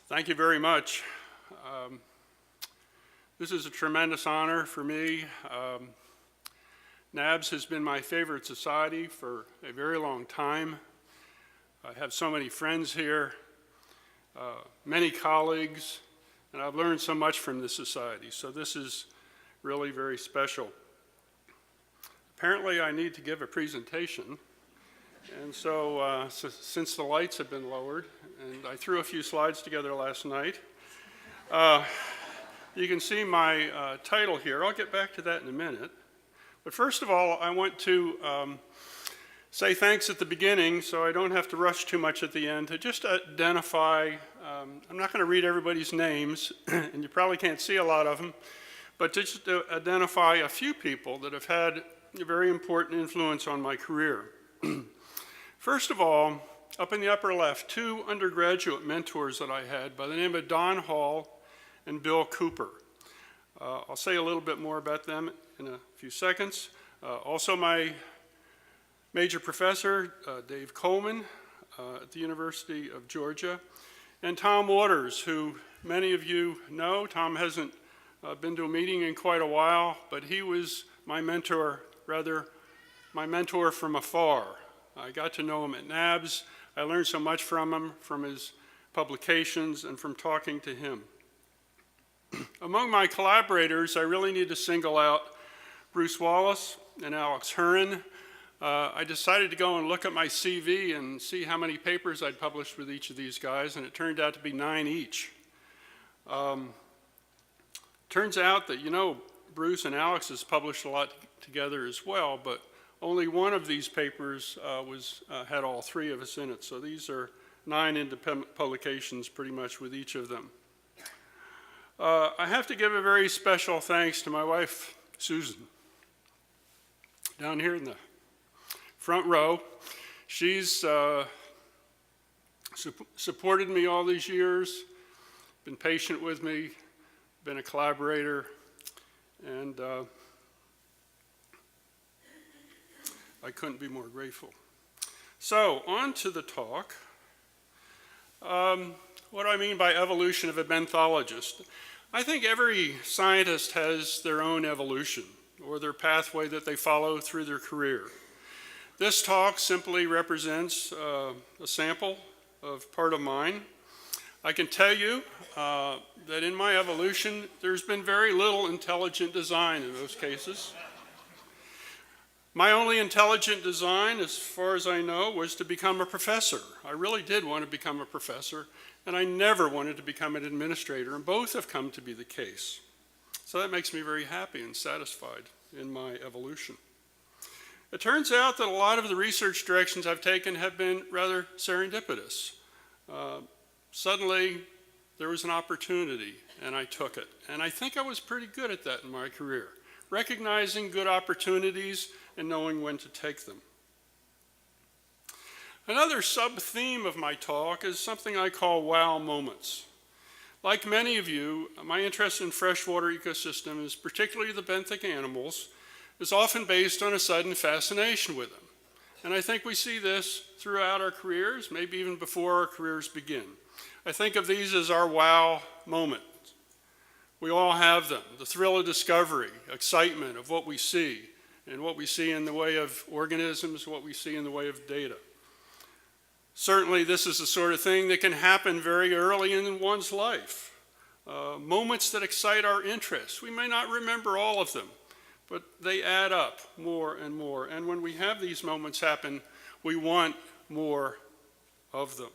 Thank you very much. This is a tremendous honor for me. NABS has been my favorite society for a very long time. I have so many friends here, many colleagues, and I've learned so much from this society, so this is really very special. Apparently I need to give a presentation, and so since the lights have been lowered, and I threw a few slides together last night, you can see my title here. I'll get back to that in a minute. But first of all, I want to say thanks at the beginning so I don't have to rush too much at the end to just identify, I'm not going to read everybody's names, and you probably can't see a lot of them, but just to identify a few people that have had a very important influence on my career. First of all, up in the upper left, two undergraduate mentors that I had by the name of Don Hall and Bill Cooper. I'll say a little bit more about them in a few seconds. Also my major professor, Dave Coleman at the University of Georgia, and Tom Waters, who many of you know. Tom hasn't been to a meeting in quite a while, but he was my mentor, my mentor from afar. I got to know him at NABS. I learned so much from him, from his publications, and from talking to him. Among my collaborators, I really need to single out Bruce Wallace and Alex Hurin. I decided to go and look at my CV and see how many papers I'd published with each of these guys, and it turned out to be 9 each. Turns out that, you know, Bruce and Alex has published a lot together as well, but only one of these papers had all 3 of us in it. So these are 9 independent publications pretty much with each of them. I have to give a very special thanks to my wife, Susan, down here in the front row. She's supported me all these years, been patient with me, been a collaborator, and I couldn't be more grateful. So, on to the talk. What do I mean by evolution of a benthologist? I think every scientist has their own evolution, or their pathway that they follow through their career. This talk simply represents a sample of part of mine. I can tell you that in my evolution, there's been very little intelligent design in those cases. My only intelligent design, as far as I know, was to become a professor. I really did want to become a professor, and I never wanted to become an administrator, and both have come to be the case. So that makes me very happy and satisfied in my evolution. It turns out that a lot of the research directions I've taken have been rather serendipitous. Suddenly, there was an opportunity, and I took it. And I think I was pretty good at that in my career, recognizing good opportunities and knowing when to take them. Another sub-theme of my talk is something I call wow moments. Like many of you, my interest in freshwater ecosystems, particularly the benthic animals, is often based on a sudden fascination with them. And I think we see this throughout our careers, maybe even before our careers begin. I think of these as our wow moments. We all have them, the thrill of discovery, excitement of what we see, and what we see in the way of organisms, what we see in the way of data. Certainly this is the sort of thing that can happen very early in one's life. Moments that excite our interest. We may not remember all of them, but they add up more and more. And when we have these moments happen, we want more of them.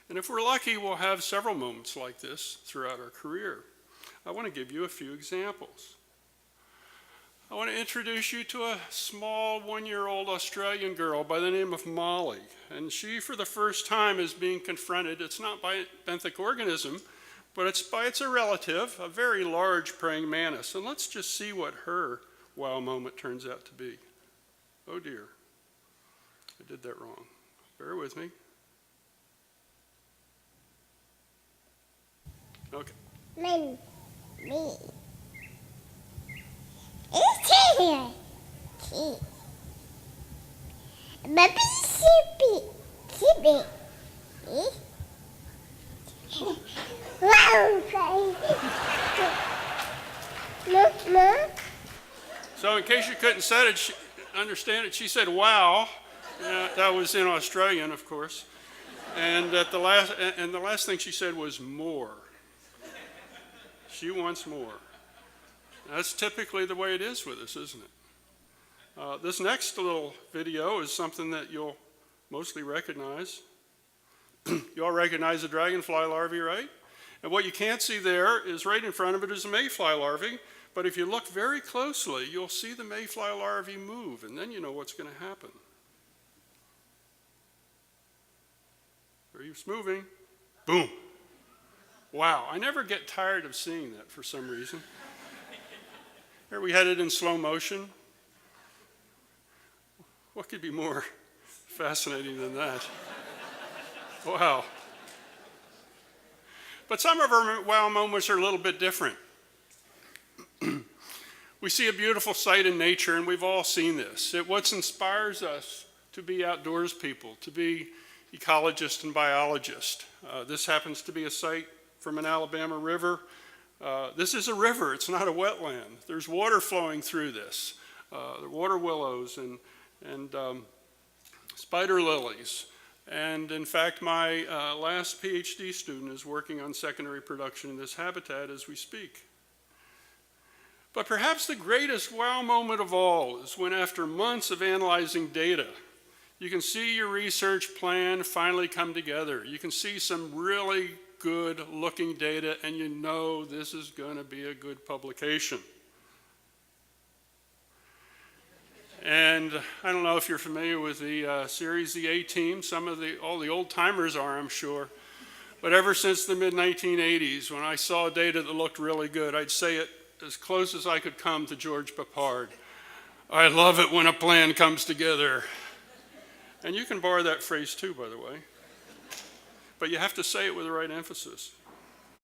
And if we're lucky, we'll have several moments like this throughout our career. I want to give you a few examples. I want to introduce you to a small 1-year-old Australian girl by the name of Molly. And she, for the first time, is being confronted. It's not by a benthic organism, but it's by its a relative, a very large praying mantis. And let's just see what her wow moment turns out to be. Oh dear, I did that wrong. Bear with me. Okay. Me. It's here. Baby, sippy. So in case you couldn't understand it, she said, wow. That was in Australian, of course. And the last thing she said was more. She wants more. That's typically the way it is with us, isn't it? This next little video is something that you'll mostly recognize. You all recognize the dragonfly larvae, right? And what you can't see there is right in front of it is a mayfly larvae. But if you look very closely, you'll see the mayfly larvae move, and then you know what's going to happen. There he's moving. Boom. Wow, I never get tired of seeing that for some reason. Here we had it in slow motion. What could be more fascinating than that? Wow. But some of our wow moments are a little bit different. We see a beautiful sight in nature, and we've all seen this. What inspires us to be outdoors people, to be ecologists and biologists. This happens to be a site from an Alabama river. This is a river, it's not a wetland. There's water flowing through this. The water willows and spider lilies. And in fact, my last PhD student is working on secondary production in this habitat as we speak. But perhaps the greatest wow moment of all is when, after months of analyzing data, you can see your research plan finally come together. You can see some really good looking data, and you know this is going to be a good publication. And I don't know if you're familiar with the series The A-Team. All the old timers are, I'm sure. But ever since the mid-1980s, when I saw data that looked really good, I'd say it as close as I could come to George Papard. I love it when a plan comes together. And you can borrow that phrase too, by the way. But you have to say it with the right emphasis.